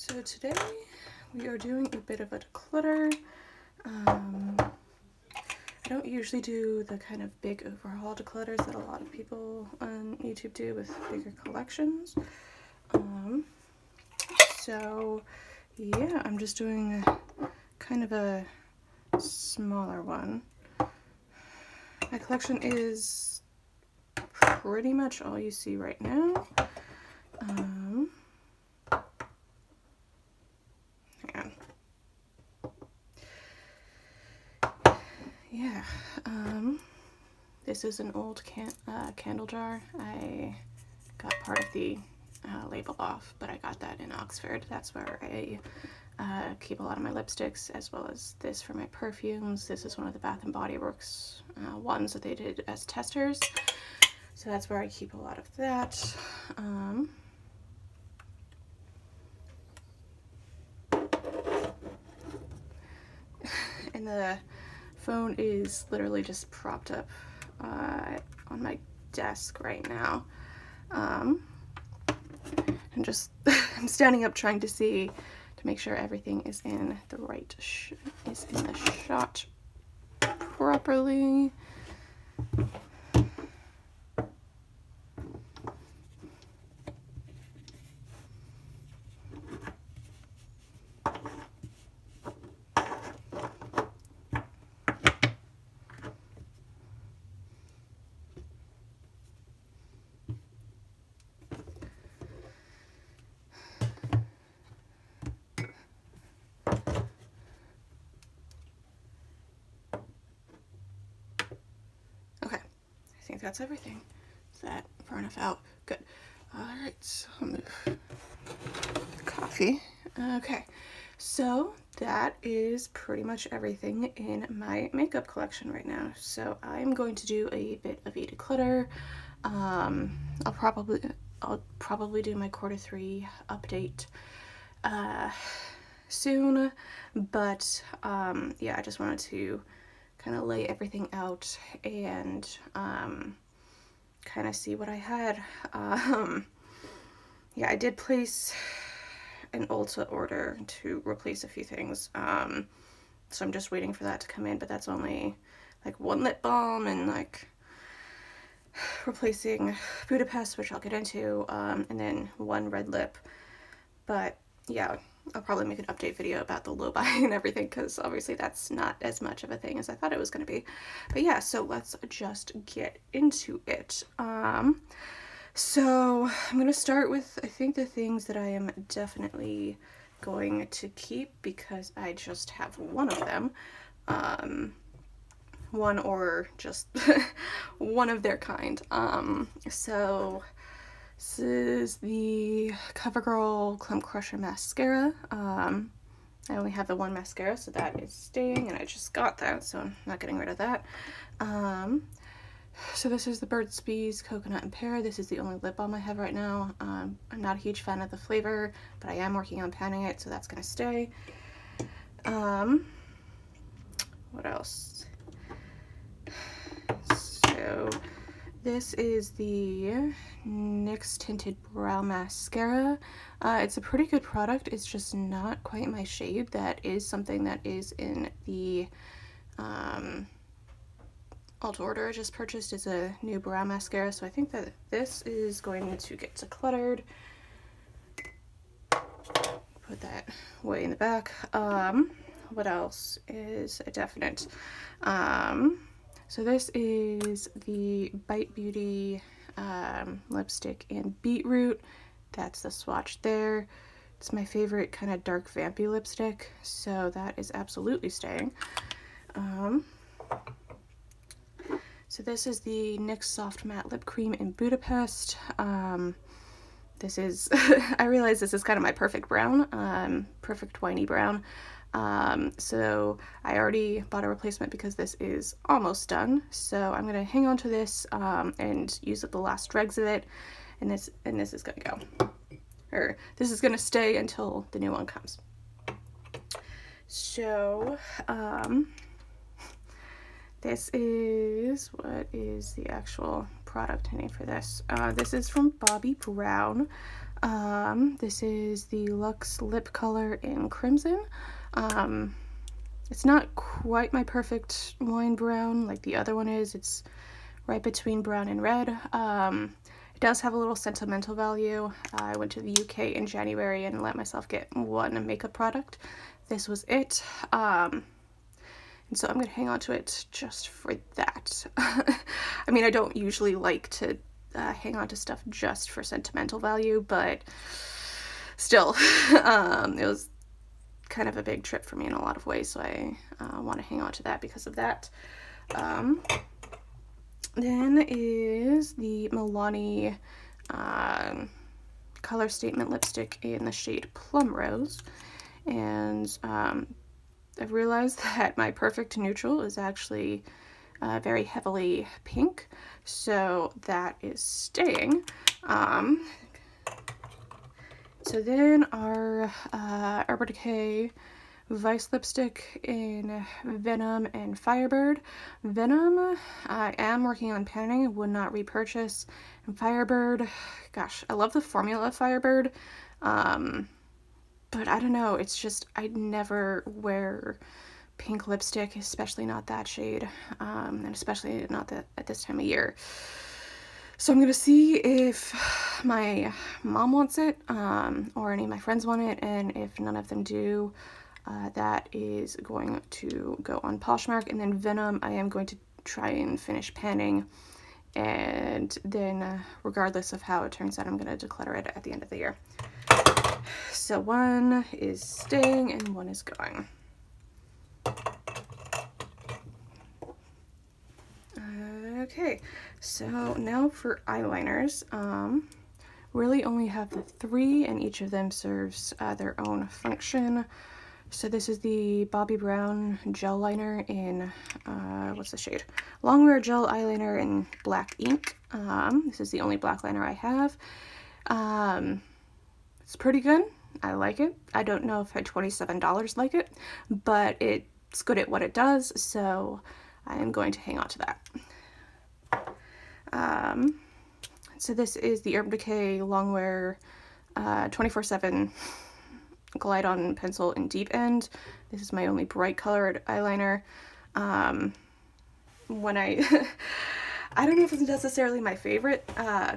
So today we are doing a bit of a declutter. I don't usually do the kind of big overhaul declutters that a lot of people on YouTube do with bigger collections. So yeah, I'm just doing kind of a smaller one. My collection is pretty much all you see right now. Hang on. Yeah, this is an old candle jar. I got part of the label off, but I got that in Oxford. That's where I keep a lot of my lipsticks, as well as this for my perfumes. This is one of the Bath & Body Works ones that they did as testers. So that's where I keep a lot of that. And the phone is literally just propped up on my desk right now. I'm standing up trying to see to make sure everything is in the right shot properly. Okay, I think that's everything. Is that far enough out? Good. Alright, so I'll move the coffee. Okay, so that is pretty much everything in my makeup collection right now. So I'm going to do a bit of a declutter. I'll probably do my Q3 update soon, but yeah, I just wanted to kind of lay everything out and kind of see what I had. Yeah, I did place an Ulta order to replace a few things, so I'm just waiting for that to come in, but that's only like one lip balm and like replacing Budapest, which I'll get into, and then one red lip. But yeah, I'll probably make an update video about the low buy and everything, because obviously that's not as much of a thing as I thought it was going to be. But yeah, so let's just get into it. So I'm going to start with, I think, the things that I am definitely going to keep, because I just have one of them. One or just one of their kind. So this is the CoverGirl Clump Crusher Mascara. I only have the one mascara, so that is staying, and I just got that, so I'm not getting rid of that. So this is the Burt's Bees Coconut and Pear. This is the only lip balm I have right now. I'm not a huge fan of the flavor, but I am working on panning it, so that's gonna stay. What else? So this is the NYX Tinted Brow Mascara. It's a pretty good product. It's just not quite my shade. That is something that is in the Ulta order I just purchased, is a new brow mascara, so I think that this is going to get decluttered. Put that way in the back. What else is a definite? So this is the Bite Beauty lipstick in Beetroot. That's the swatch there. It's my favorite kind of dark vampy lipstick, so that is absolutely staying. So this is the NYX Soft Matte Lip Cream in Budapest. This is, I realize this is kind of my perfect brown, perfect winey brown. So I already bought a replacement because this is almost done. So I'm going to hang on to this and use up the last dregs of it. And this is going to go. Or this is going to stay until the new one comes. So, this is, what is the actual product name for this? This is from Bobbi Brown. This is the Luxe Lip Color in Crimson. It's not quite my perfect wine brown like the other one is. It's right between brown and red. It does have a little sentimental value. I went to the UK in January and let myself get one makeup product. This was it. And so I'm going to hang on to it just for that. I mean, I don't usually like to hang on to stuff just for sentimental value, but still, it was kind of a big trip for me in a lot of ways, so I want to hang on to that because of that. Then is the Milani Color Statement Lipstick in the shade Plum Rose. And I've realized that my perfect neutral is actually very heavily pink, so that is staying. So then our Urban Decay Vice lipstick in Venom and Firebird. Venom, I am working on panning, would not repurchase. And Firebird, gosh, I love the formula of Firebird, but I don't know, it's just, I'd never wear pink lipstick, especially not that shade, and especially not at this time of year. So I'm gonna see if my mom wants it, or any of my friends want it, and if none of them do, that is going to go on Poshmark. And then Venom, I am going to try and finish panning, and then regardless of how it turns out, I'm going to declutter it at the end of the year. So one is staying and one is going. Okay, so now for eyeliners. Really only have the 3, and each of them serves their own function. So this is the Bobbi Brown gel liner in, what's the shade? Longwear Gel Eyeliner in Black Ink. This is the only black liner I have. It's pretty good. I like it. I don't know if at $27 like it, but it's good at what it does, so I am going to hang on to that. So this is the Urban Decay Longwear 24/7 Glide On Pencil in Deep End. This is my only bright colored eyeliner. When I don't know if it's necessarily my favorite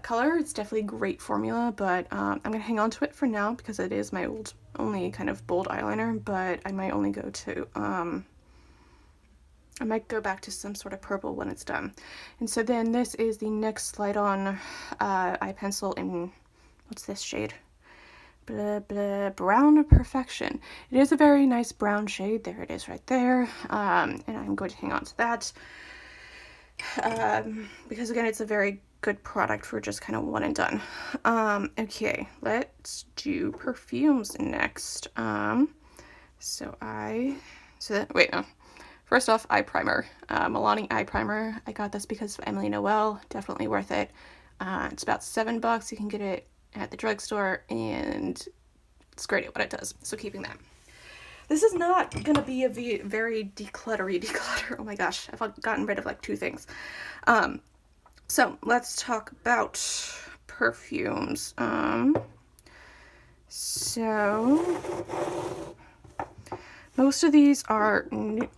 color. It's definitely a great formula, but I'm gonna hang on to it for now because it is my only kind of bold eyeliner. But I might only go to I might go back to some sort of purple when it's done. And so then this is the NYX Slide On eye pencil in, what's this shade? Blah, blah, Brown Perfection. It is a very nice brown shade. There it is right there. And I'm going to hang on to that. Because again, it's a very good product for just kind of one and done. Okay, let's do perfumes next. Wait, no. First off, eye primer. Milani eye primer. I got this because of Emily Noel. Definitely worth it. It's about $7. You can get it at the drugstore, and it's great at what it does. So keeping that. This is not gonna be a very declutter. Oh my gosh, I've gotten rid of like 2 things. So let's talk about perfumes. So most of these are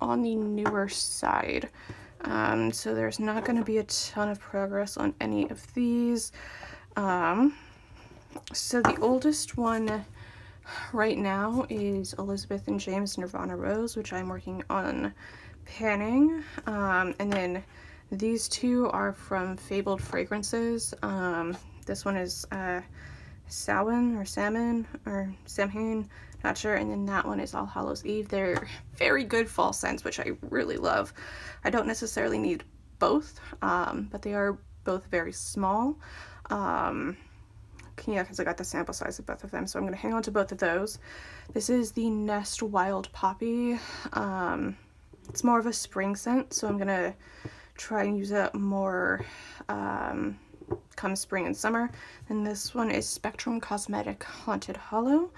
on the newer side. So there's not going to be a ton of progress on any of these. So the oldest one right now is Elizabeth and James Nirvana Rose, which I'm working on panning. And then these 2 are from Fabled Fragrances. This one is Samhain, not sure. And then that one is All Hallows Eve. They're very good fall scents, which I really love. I don't necessarily need both, but they are both very small. Yeah, because I got the sample size of both of them, so I'm going to hang on to both of those. This is the Nest Wild Poppy. It's more of a spring scent, so I'm going to try and use it more come spring and summer. And this one is Spectrum Cosmetic Haunted Hollow,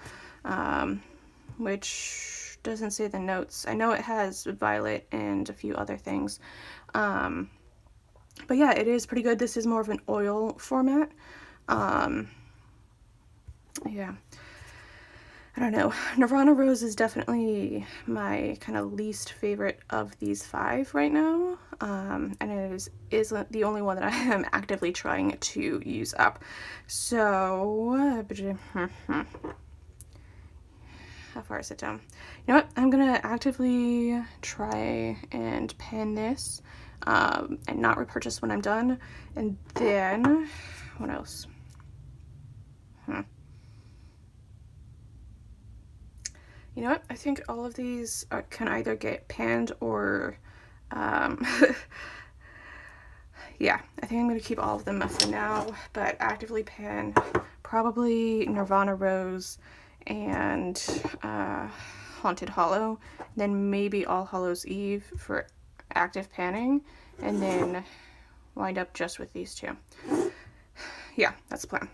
which doesn't say the notes. I know it has violet and a few other things. But yeah, it is pretty good. This is more of an oil format. Yeah. I don't know. Nirvana Rose is definitely my kind of least favorite of these 5 right now. And it is the only one that I am actively trying to use up. So, how far is it down? You know what? I'm gonna actively try and pan this and not repurchase when I'm done. And then, what else? You know what? I think all of these can either get panned or, yeah, I think I'm going to keep all of them for now, but actively pan probably Nirvana Rose and Haunted Hollow, then maybe All Hallows Eve for active panning, and then wind up just with these 2. Yeah, that's the plan.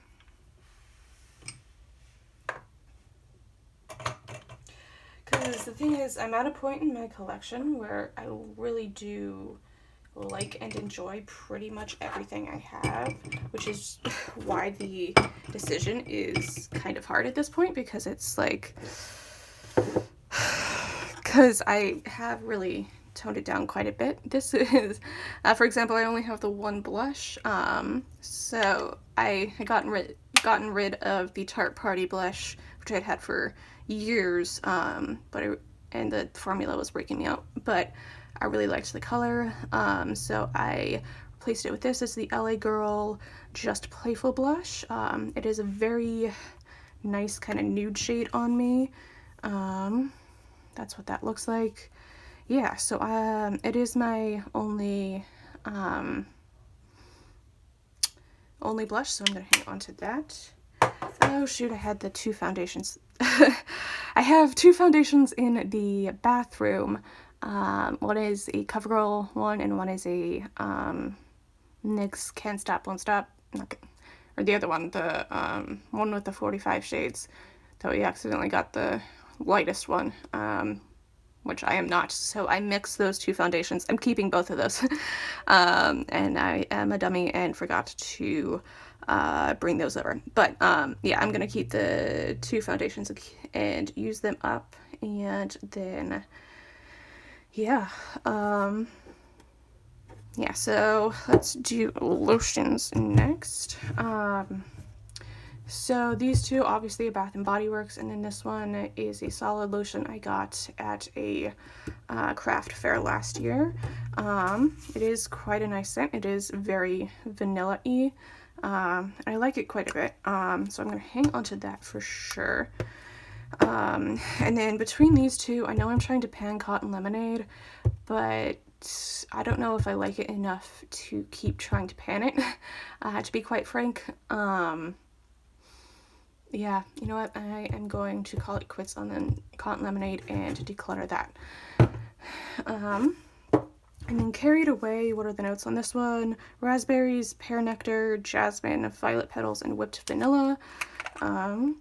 Because the thing is, I'm at a point in my collection where I really do like and enjoy pretty much everything I have, which is why the decision is kind of hard at this point, because it's like, because I have really toned it down quite a bit. This is, for example, I only have the 1 blush, so I had gotten rid of the Tarte Party blush, which I'd had for years, and the formula was breaking me out, but I really liked the color, so I replaced it with this. It's the LA Girl Just Playful blush. It is a very nice kind of nude shade on me. That's what that looks like. Yeah, so it is my only blush, so I'm gonna hang on to that. Oh shoot, I had the 2 foundations. I have 2 foundations in the bathroom. One is a CoverGirl one, and one is a NYX Can't Stop, Won't Stop. Or the other one, the one with the 45 shades. So we accidentally got the lightest one, which I am not. So I mixed those 2 foundations. I'm keeping both of those. And I am a dummy and forgot to bring those over. But yeah, I'm going to keep the 2 foundations and use them up. And then, yeah. Yeah, so let's do lotions next. So these 2, obviously a Bath & Body Works, and then this one is a solid lotion I got at a craft fair last year. It is quite a nice scent. It is very vanilla-y. I like it quite a bit, so I'm going to hang on to that for sure. And then between these 2, I know I'm trying to pan Cotton Lemonade, but I don't know if I like it enough to keep trying to pan it, to be quite frank. Yeah, you know what, I am going to call it quits on the Cotton Lemonade and declutter that. And then Carried Away, what are the notes on this one? Raspberries, pear nectar, jasmine, violet petals, and whipped vanilla. You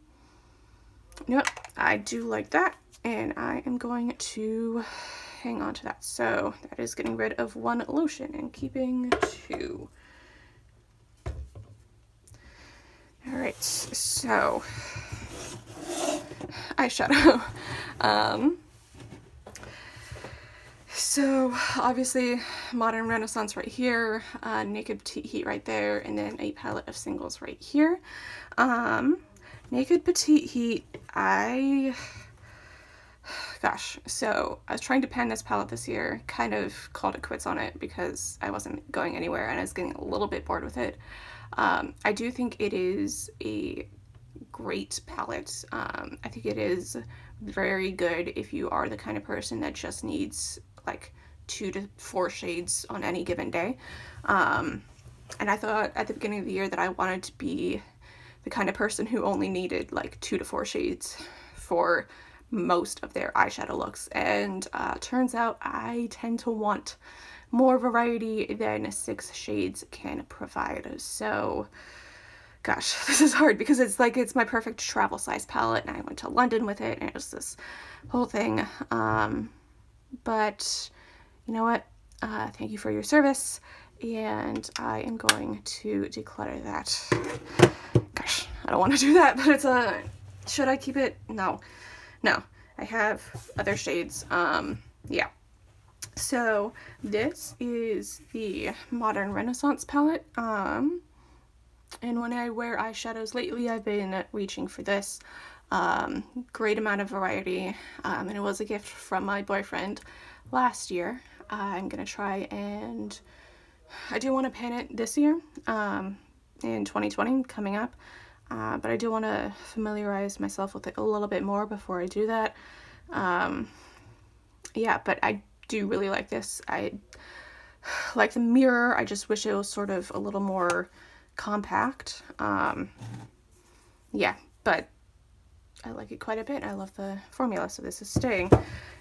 know what, I do like that, and I am going to hang on to that. So that is getting rid of 1 lotion and keeping 2. Alright, so eyeshadow. So obviously Modern Renaissance right here, Naked Petite Heat right there, and then a palette of singles right here. Naked Petite Heat, gosh, so I was trying to pan this palette this year, kind of called it quits on it because I wasn't going anywhere and I was getting a little bit bored with it. I do think it is a great palette. I think it is very good if you are the kind of person that just needs like 2 to 4 shades on any given day. And I thought at the beginning of the year that I wanted to be the kind of person who only needed like 2 to 4 shades for most of their eyeshadow looks, and turns out I tend to want more variety than 6 shades can provide. So gosh, this is hard because it's like it's my perfect travel size palette, and I went to London with it, and it was this whole thing. But you know what, thank you for your service, and I am going to declutter that. Gosh, I don't want to do that, but it's a, should I keep it? No, no, I have other shades. Yeah. So this is the Modern Renaissance palette. And when I wear eyeshadows lately, I've been reaching for this. Great amount of variety. And it was a gift from my boyfriend last year. I'm gonna try, and I do want to pan it this year, in 2020 coming up. But I do want to familiarize myself with it a little bit more before I do that. Yeah, but I do really like this. I like the mirror. I just wish it was sort of a little more compact. Yeah, but I like it quite a bit. I love the formula, so this is staying.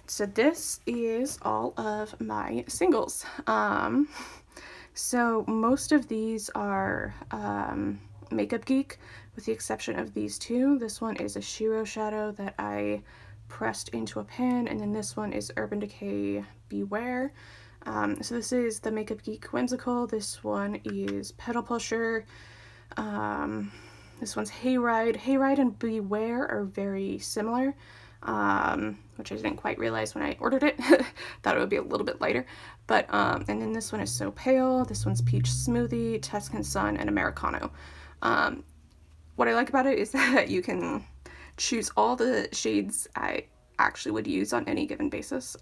So this is all of my singles. So most of these are Makeup Geek, with the exception of these two. This one is a Shiro shadow that I pressed into a pan, and then this one is Urban Decay Beware. So this is the Makeup Geek Whimsical. This one is Pedal Pusher. This one's Hayride. Hayride and Beware are very similar, which I didn't quite realize when I ordered it. Thought it would be a little bit lighter. But, and then this one is So Pale. This one's Peach Smoothie, Tuscan Sun, and Americano. What I like about it is that you can choose all the shades I actually would use on any given basis.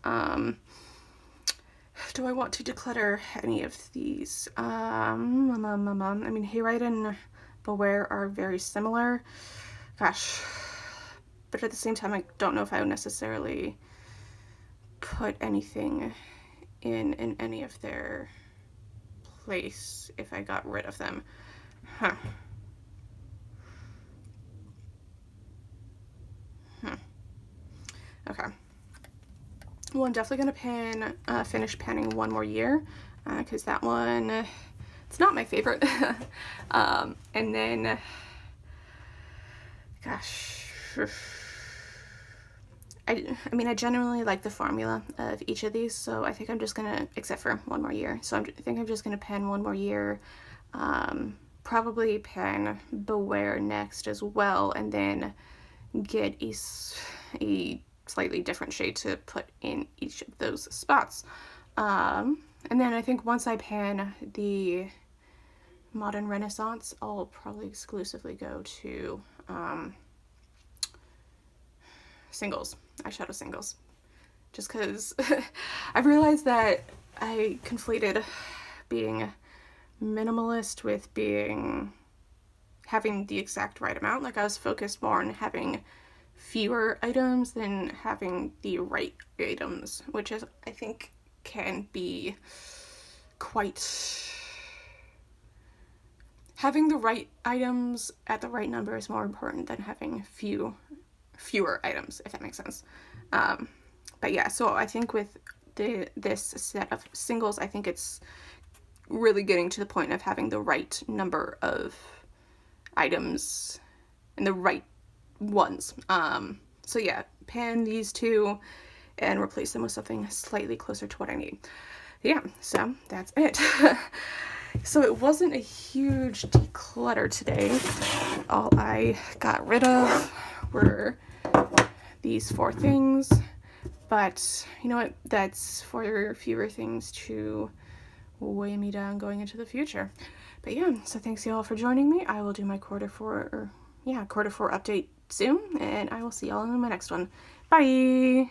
Do I want to declutter any of these? I mean, Hayride and Beware are very similar. Gosh. But at the same time, I don't know if I would necessarily put anything in any of their place if I got rid of them. Huh. Okay. Well, I'm definitely gonna finish panning One More Year, because that one, it's not my favorite. And then, gosh, I mean, I generally like the formula of each of these, so I think I'm just gonna, except for One More Year, so I think I'm just gonna pan One More Year, probably pan Beware next as well, and then get a slightly different shade to put in each of those spots. And then I think once I pan the Modern Renaissance, I'll probably exclusively go to singles, eyeshadow singles, just because I've realized that I conflated being minimalist with having the exact right amount. Like, I was focused more on having fewer items than having the right items, which is, I think, can be quite... Having the right items at the right number is more important than having fewer items, if that makes sense. But yeah, so I think with this set of singles, I think it's really getting to the point of having the right number of items and the right ones. So yeah, pan these two and replace them with something slightly closer to what I need. Yeah, so that's it. So it wasn't a huge declutter today. All I got rid of were these 4 things, but you know what, that's for fewer things to weigh me down going into the future. But yeah, so thanks y'all for joining me. I will do my quarter four update soon, and I will see y'all in my next one. Bye!